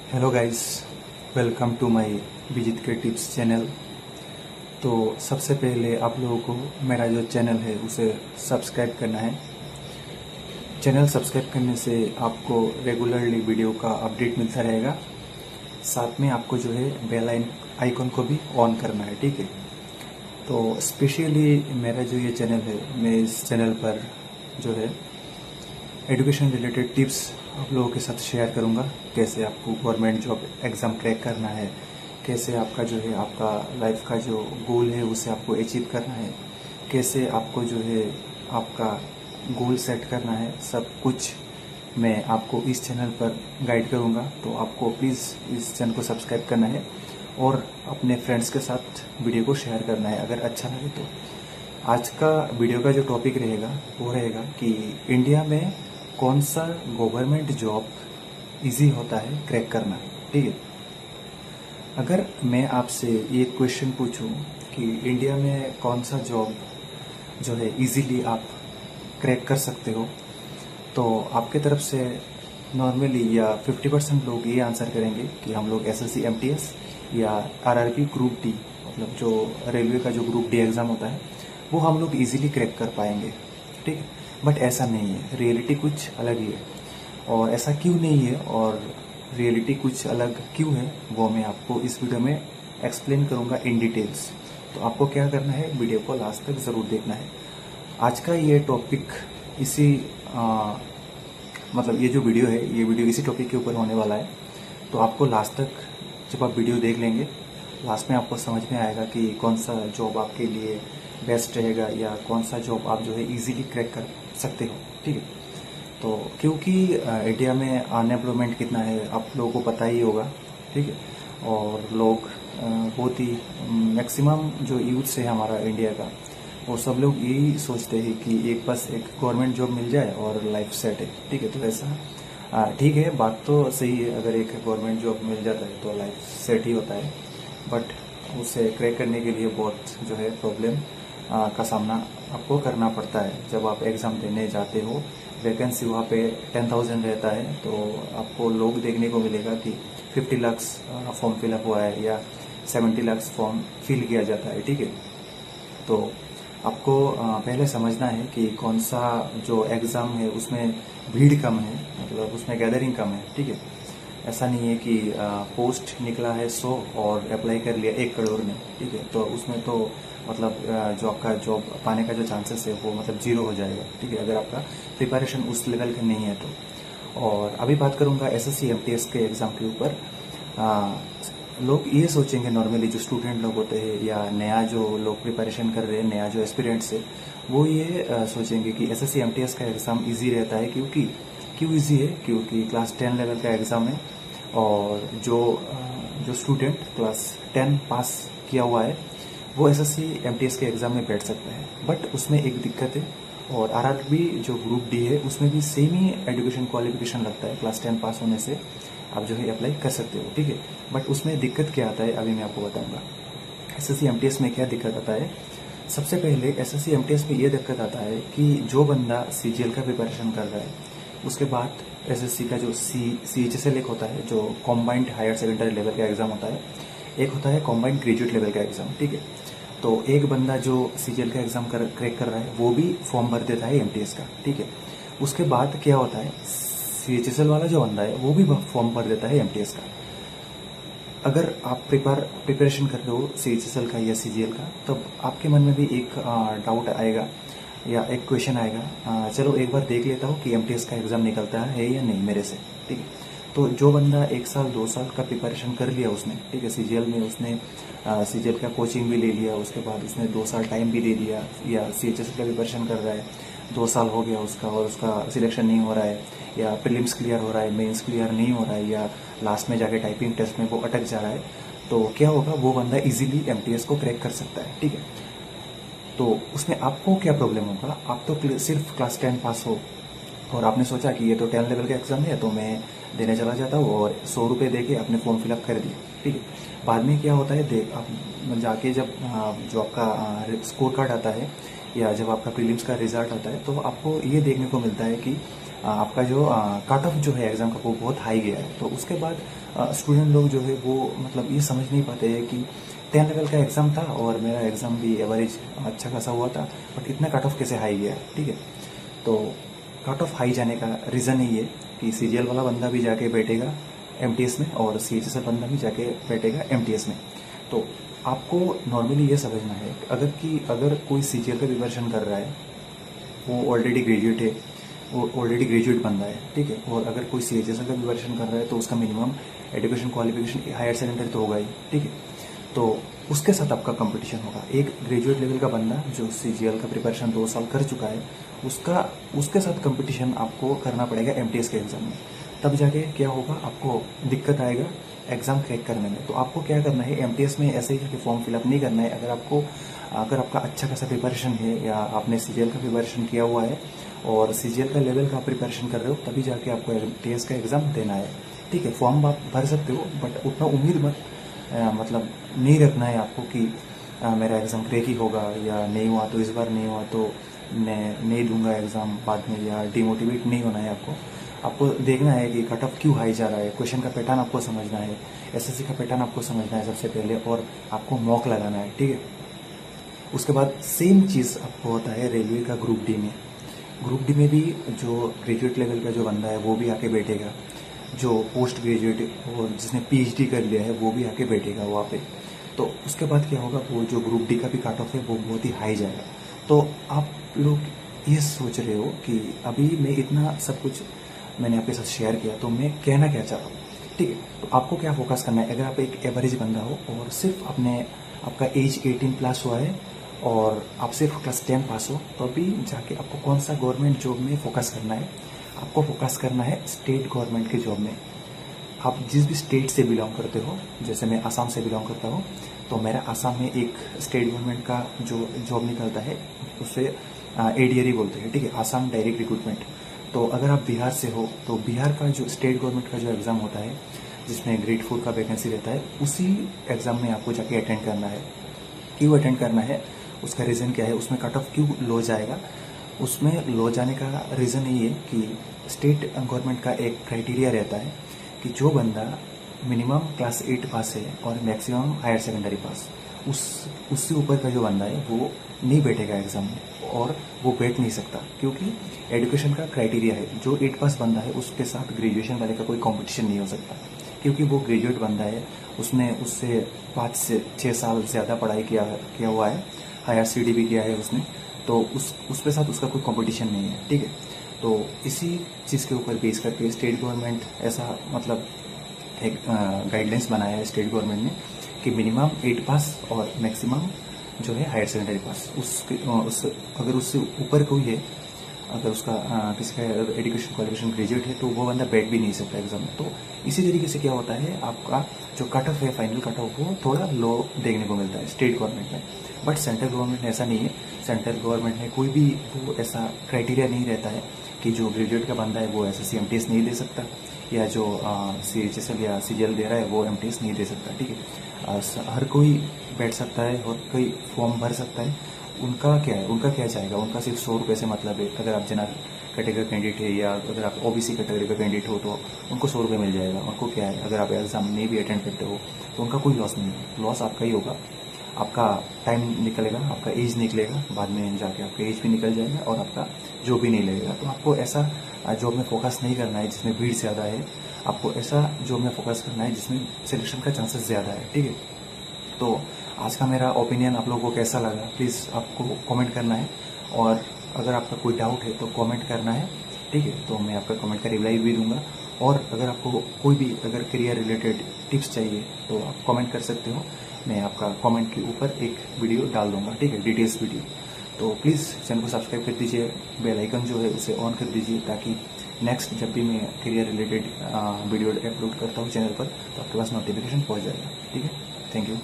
Hello guys, welcome to my visit के tips channel. तो सबसे पहले आप लोगों को मेरा जो चैनल है उसे सब्सक्राइब करना है। चैनल सब्सक्राइब करने से आपको रेगुलरली वीडियो का अपडेट मिलता रहेगा। साथ में आपको जो है बेल आइकन को भी ऑन करना है, ठीक है। तो स्पेशली मेरा जो ये चैनल है, मैं इस चैनल पर जो है एजुकेशन रिलेटेड टिप्स आप लोगों के साथ शेयर करूंगा। कैसे आपको गवर्नमेंट जॉब एग्ज़ाम क्रैक करना है, कैसे आपका जो है आपका लाइफ का जो गोल है उसे आपको अचीव करना है, कैसे आपको जो है आपका गोल सेट करना है, सब कुछ मैं आपको इस चैनल पर गाइड करूंगा। तो आपको प्लीज़ इस चैनल को सब्सक्राइब करना है और अपने फ्रेंड्स के साथ वीडियो को शेयर करना है अगर अच्छा लगे तो। आज का वीडियो का जो टॉपिक रहेगा वो रहेगा कि इंडिया में कौन सा गवर्नमेंट जॉब इजी होता है क्रैक करना, ठीक है। अगर मैं आपसे ये क्वेश्चन पूछूं कि इंडिया में कौन सा जॉब जो है इजीली आप क्रैक कर सकते हो, तो आपके तरफ से नॉर्मली या 50% लोग ये आंसर करेंगे कि हम लोग एसएससी एमटीएस या आरआरबी ग्रुप डी, मतलब जो रेलवे का जो ग्रुप डी एग्ज़ाम होता है वो हम लोग इजीली क्रैक कर पाएंगे, ठीक है। बट ऐसा नहीं है, रियलिटी कुछ अलग ही है। और ऐसा क्यों नहीं है और रियलिटी कुछ अलग क्यों है, वो मैं आपको इस वीडियो में एक्सप्लेन करूंगा इन डिटेल्स। तो आपको क्या करना है, वीडियो को लास्ट तक ज़रूर देखना है। आज का ये टॉपिक इसी मतलब ये जो वीडियो है, ये वीडियो इसी टॉपिक के ऊपर होने वाला है। तो आपको लास्ट तक जब आप वीडियो देख लेंगे, लास्ट में आपको समझ में आएगा कि कौन सा जॉब आपके लिए बेस्ट रहेगा या कौन सा जॉब आप जो है इजीली क्रैक कर सकते हो, ठीक है। तो क्योंकि इंडिया में अनएम्प्लॉयमेंट कितना है आप लोगों को पता ही होगा, ठीक है। और लोग बहुत ही मैक्सिमम जो यूथ है हमारा इंडिया का, वो सब लोग यही सोचते हैं कि एक बस एक गवर्नमेंट जॉब मिल जाए और लाइफ सेट है, ठीक है। तो ऐसा ठीक है, बात तो सही है, अगर एक गवर्नमेंट जॉब मिल जाता है तो लाइफ सेट ही होता है। बट उसे क्रैक करने के लिए बहुत जो है प्रॉब्लम का सामना आपको करना पड़ता है। जब आप एग्ज़ाम देने जाते हो, वैकेंसी वहाँ पे 10,000 रहता है, तो आपको लोग देखने को मिलेगा कि 50 लाख फॉर्म फिलअप हुआ है या 70 लाख फॉर्म फिल किया जाता है, ठीक है। तो आपको पहले समझना है कि कौन सा जो एग्ज़ाम है उसमें भीड़ कम है, मतलब उसमें गैदरिंग कम है, ठीक है। ऐसा नहीं है कि पोस्ट निकला है 100 और अप्लाई कर लिया 1 करोड़ ने, ठीक है। तो उसमें तो मतलब जो आपका जॉब पाने का जो चांसेस है वो मतलब 0 हो जाएगा, ठीक है, अगर आपका प्रिपरेशन उस लेवल का नहीं है तो। और अभी बात करूंगा एसएससी एमटीएस के एग्ज़ाम के ऊपर। लोग ये सोचेंगे, नॉर्मली जो स्टूडेंट लोग होते हैं या नया जो लोग प्रिपरेशन कर रहे हैं, नया जो एस्पिरेंट्स है, वो ये सोचेंगे कि एसएससी एमटीएस का एग्ज़ाम ईजी रहता है। क्यों ईजी है? क्योंकि क्लास 10 लेवल का एग्ज़ाम है और जो स्टूडेंट क्लास 10 पास किया हुआ है वो एसएससी एमटीएस के एग्ज़ाम में बैठ सकता है। बट उसमें एक दिक्कत है, और आरआरबी जो ग्रुप डी है उसमें भी सेम ही एजुकेशन क्वालिफिकेशन लगता है, क्लास 10 पास होने से आप जो है अप्लाई कर सकते हो, ठीक है। बट उसमें दिक्कत क्या आता है अभी मैं आपको बताऊंगा। एसएससी एमटीएस में क्या दिक्कत आता है, सबसे पहले एसएससी एमटीएस में ये दिक्कत आता है कि जो बंदा सीजीएल का प्रिपरेशन कर रहा है, उसके बाद एसएससी का जो सीएचएसएल एक होता है, जो कॉम्बाइंड हायर सेकेंडरी लेवल का एग्जाम होता है, एक होता है कॉम्बाइंड ग्रेजुएट लेवल का एग्जाम, ठीक है। तो एक बंदा जो सीजीएल का एग्जाम क्रैक कर रहा है वो भी फॉर्म भर देता है एमटीएस का, ठीक है। उसके बाद क्या होता है, सीएचएसएल वाला जो बंदा है वो भी फॉर्म भर देता है एमटीएस का। अगर आप प्रिपरेशन कर रहे हो सीएचएसएल का या सीजीएल का, तब आपके मन में भी एक डाउट आएगा या एक क्वेश्चन आएगा, चलो एक बार देख लेता हूँ कि एमटीएस का एग्जाम निकलता है या नहीं मेरे से, ठीक है। तो जो बंदा 1 साल 2 साल का प्रिपरेशन कर लिया उसने, ठीक है, सीजीएल में उसने सीजीएल का कोचिंग भी ले लिया, उसके बाद उसने 2 साल टाइम भी दे दिया, या सीएचएसएल का प्रिपरेशन कर रहा है, 2 साल हो गया उसका और उसका सिलेक्शन नहीं हो रहा है, या प्रीलिम्स क्लियर हो रहा है, मेंस क्लियर नहीं हो रहा है, या लास्ट में जाके टाइपिंग टेस्ट में वो अटक जा रहा है, तो क्या होगा, वो बंदा इजीली एमटीएस को क्रैक कर सकता है, ठीक है। तो उसमें आपको क्या प्रॉब्लम होगा, आप तो सिर्फ क्लास 10 पास हो और आपने सोचा कि ये तो 10 लेवल का एग्जाम है तो मैं देने चला जाता हूँ, और 100 रुपये दे के अपने फॉर्म फिलअप कर दिया, ठीक है। बाद में क्या होता है, देख आप जाके जब जो आपका स्कोर कार्ड आता है या जब आपका प्रीलिम्स का रिजल्ट आता है, तो आपको ये देखने को मिलता है कि आपका जो कट ऑफ जो है एग्ज़ाम का वो बहुत हाई गया है। तो उसके बाद स्टूडेंट लोग जो है वो मतलब ये समझ नहीं पाते हैं कि 10 लेवल का एग्ज़ाम था और मेरा एग्ज़ाम भी एवरेज अच्छा खासा हुआ था, बट इतना कट ऑफ कैसे हाई गया, ठीक है। तो कट ऑफ हाई जाने का रीज़न ही है कि सीजीएल वाला बंदा भी जाके बैठेगा एमटीएस में और सीएचएसएल बंदा भी जाके बैठेगा एमटीएस में। तो आपको नॉर्मली ये समझना है अगर कोई सीजीएल का प्रिपरेशन कर रहा है, वो ऑलरेडी ग्रेजुएट है, वो ऑलरेडी ग्रेजुएट बंदा है, ठीक है, और अगर कोई सीएचएसएल का प्रिपरेशन कर रहा है तो उसका minimum education qualification higher secondary तो होगा ही, ठीक है। तो उसके साथ आपका कंपटीशन होगा। एक ग्रेजुएट लेवल का बंदा जो सीजीएल का प्रिपरेशन 2 साल कर चुका है, उसके साथ कंपटीशन आपको करना पड़ेगा एमटीएस के एग्जाम में। तब जाके क्या होगा, आपको दिक्कत आएगा एग्जाम क्रैक करने में। तो आपको क्या करना है, एमटीएस में ऐसे ही जाके फॉर्म फिलअप नहीं करना है। अगर आपका अच्छा खासा प्रिपरेशन है या आपने सीजीएल का प्रिपरेशन किया हुआ है और सीजीएल का लेवल का प्रिपरेशन कर रहे हो, तभी जाके आपको एमटीएस का एग्जाम देना है, ठीक है। फॉर्म आप भर सकते हो, बट उतना उम्मीद मत मतलब नहीं रखना है आपको कि मेरा एग्ज़ाम क्रैक ही होगा, या नहीं हुआ तो इस बार नहीं हुआ तो मैं नहीं दूंगा एग्ज़ाम बाद में, या डिमोटिवेट नहीं होना है आपको देखना है कि कट ऑफ क्यों हाई जा रहा है, क्वेश्चन का पैटर्न आपको समझना है, एसएससी का पैटर्न आपको समझना है सबसे पहले, और आपको मॉक लगाना है, ठीक है। उसके बाद सेम चीज़ आपको होता है रेलवे का ग्रुप डी में। ग्रुप डी में भी जो ग्रेजुएट लेवल का जो बंदा है वो भी आके बैठेगा, जो पोस्ट ग्रेजुएट और जिसने पीएचडी कर लिया है वो भी आके बैठेगा वहाँ पे। तो उसके बाद क्या होगा, वो जो ग्रुप डी का भी कट ऑफ है वो बहुत ही हाई जाएगा। तो आप लोग ये सोच रहे हो कि अभी मैं इतना सब कुछ मैंने आपके साथ शेयर किया, तो मैं कहना क्या चाह रहा हूँ, ठीक है। तो आपको क्या फोकस करना है, अगर आप एक एवरेज बंदा हो और सिर्फ आपका एज 18 प्लस हुआ है और आप सिर्फ क्लास 10 पास हो, तो अभी जाके आपको कौन सा गवर्नमेंट जॉब में फोकस करना है, आपको फोकस करना है स्टेट गवर्नमेंट के जॉब में। आप जिस भी स्टेट से बिलोंग करते हो, जैसे मैं आसाम से बिलोंग करता हूँ, तो मेरा आसाम में एक स्टेट गवर्नमेंट का जो जॉब निकलता है उसे एडीआरई बोलते हैं, ठीक है, आसाम डायरेक्ट रिक्रूटमेंट। तो अगर आप बिहार से हो तो बिहार का जो स्टेट गवर्नमेंट का जो एग्ज़ाम होता है जिसमें ग्रेड 4 का वैकेंसी रहता है, उसी एग्ज़ाम में आपको जाके अटेंड करना है। क्यों अटेंड करना है, उसका रीज़न क्या है, उसमें कट ऑफ क्यों लो जाएगा, उसमें लो जाने का रीज़न ये है कि स्टेट गवर्नमेंट का एक क्राइटेरिया रहता है कि जो बंदा मिनिमम क्लास 8 पास है और मैक्सिमम हायर सेकेंडरी पास, उससे ऊपर का जो बंदा है वो नहीं बैठेगा एग्जाम में, और वो बैठ नहीं सकता, क्योंकि एजुकेशन का क्राइटेरिया है। जो 8 पास बंदा है उसके साथ ग्रेजुएशन वाले का कोई कंपटीशन नहीं हो सकता, क्योंकि वो ग्रेजुएट बंदा है, उसने उससे 5 से 6 साल ज़्यादा पढ़ाई किया हुआ है, हायर स्टडी भी किया है उसने, तो उसके साथ उसका कोई कंपटीशन नहीं है, ठीक है। तो इसी चीज़ के ऊपर बेस करके स्टेट गवर्नमेंट ऐसा मतलब एक गाइडलाइंस बनाया है स्टेट गवर्नमेंट ने कि मिनिमम 8 पास और मैक्सिमम जो है हायर सेकेंडरी पास। अगर उससे ऊपर कोई है, अगर उसका किसी का एजुकेशन क्वालिफिकेशन ग्रेजुएट है, तो वो बंदा बैठ भी नहीं सकता एग्जाम में। तो इसी तरीके से क्या होता है, आपका जो कट ऑफ है, फाइनल कट ऑफ, वो थोड़ा लो देखने को मिलता है स्टेट गवर्नमेंट में। बट सेंट्रल गवर्नमेंट में ऐसा नहीं है। सेंट्रल गवर्नमेंट में कोई भी वो ऐसा क्राइटेरिया नहीं रहता है कि जो ग्रेजुएट का बंदा है वो एसएससी एमटीएस नहीं दे सकता, या जो सीएचएसएल या सीजीएल दे रहा है वो एमटीएस नहीं दे सकता, ठीक है। हर कोई बैठ सकता है, हर कोई फॉर्म भर सकता है। उनका क्या जाएगा, उनका सिर्फ 100 रुपये से मतलब है। अगर आप जनरल कैटेगरी कैंडिडेट है या अगर आप ओबीसी कैटेगरी का कैंडिडेट हो तो उनको 100 रुपये मिल जाएगा। उनको क्या है, अगर आप एग्जाम नहीं भी अटेंड करते हो तो उनका कोई लॉस नहीं है। लॉस आपका ही होगा, आपका टाइम निकलेगा, आपका एज निकलेगा, बाद में जाके आपका एज भी निकल जाएगा और आपका जॉब भी नहीं लगेगा। तो आपको ऐसा जॉब में फोकस नहीं करना है जिसमें भीड़ ज़्यादा है, आपको ऐसा जॉब में फोकस करना है जिसमें सिलेक्शन का चांसेस ज़्यादा है, ठीक है। तो आज का मेरा ओपिनियन आप लोगों को कैसा लगा, प्लीज़ आपको कमेंट करना है, और अगर आपका कोई डाउट है तो कमेंट करना है, ठीक है। तो मैं आपका कमेंट का रिप्लाई भी दूंगा, और अगर आपको कोई भी अगर करियर रिलेटेड टिप्स चाहिए तो आप कमेंट कर सकते हो। मैं आपका कमेंट के ऊपर एक वीडियो डाल दूंगा, ठीक है, डिटेल्स वीडियो। तो प्लीज़ चैनल को सब्सक्राइब कर दीजिए, बेल आइकन जो है उसे ऑन कर दीजिए, ताकि नेक्स्ट जब भी मैं करियर रिलेटेड वीडियो अपलोड करता हूँ चैनल पर तो आपके पास नोटिफिकेशन पहुँच जाएगा, ठीक है। Thank you.